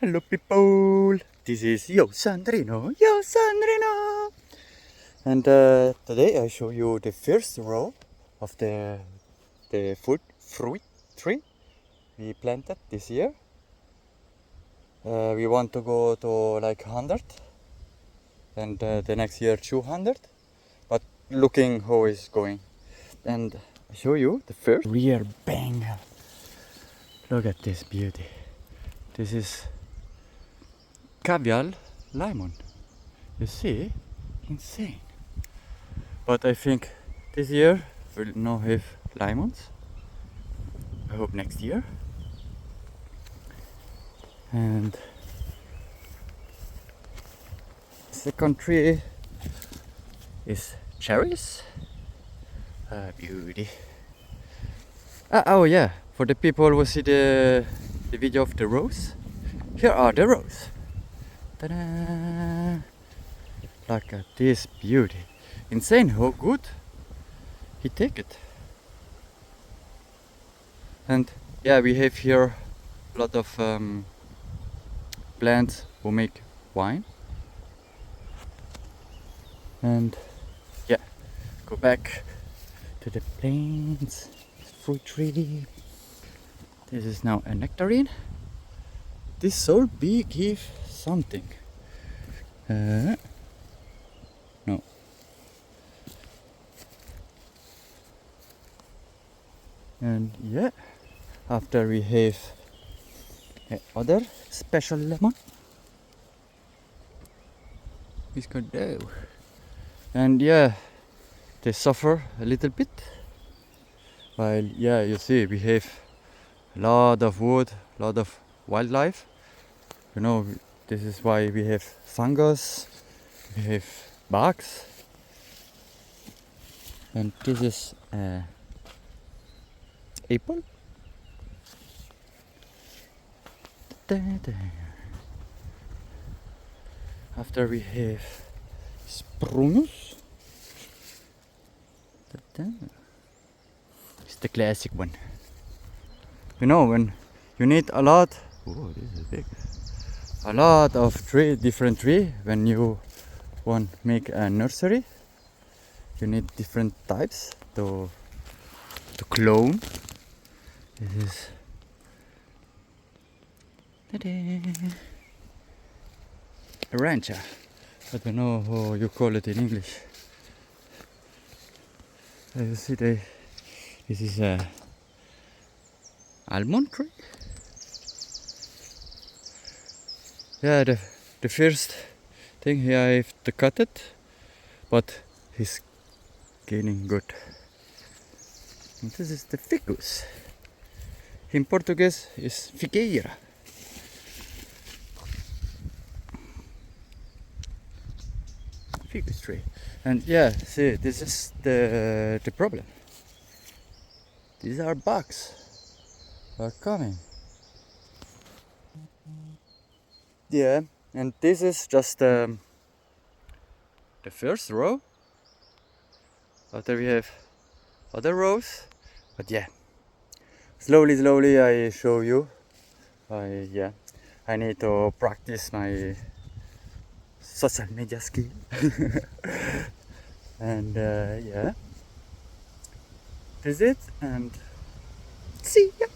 Hello people, this is Sandrino, and today I show you the first row of the fruit tree we planted this year. We want to go to like 100 and the next year 200, but looking how it's going. And I show you the first real bang. Look at this beauty. This is caviar lemon. You see? Insane. But I think this year we'll not have lemons. I hope next year. And second tree is cherries. Beauty. Oh yeah, for the people who see the video of the rose, here are the rose. Ta-da! Look at this beauty. Insane how good he take it. And yeah, we have here a lot of plants who make wine. And yeah, go back to the plants, fruit tree. This is now a nectarine. This so big give something. No. And yeah, after we have other special lemon. It's good though. And yeah, they suffer a little bit. While yeah, you see we have a lot of wood, a lot of wildlife. You know, this is why we have fungus, we have bugs. And this is apple. After we have spruce. It's the classic one. You know, when you need a lot, oh, this is big. A lot of different tree. When you want to make a nursery, you need different types to clone. This is a rancha. I don't know how you call it in English. You see, this is a almond tree. Yeah, the first thing here I have to cut it, but he's getting good. And this is the ficus. In Portuguese is figueira. Ficus tree. And yeah, see, this is the problem. These are bugs are coming. Yeah, and this is just the first row. After we have other rows, but yeah, slowly I show you. I need to practice my social media skill. And yeah, this is it, and see ya.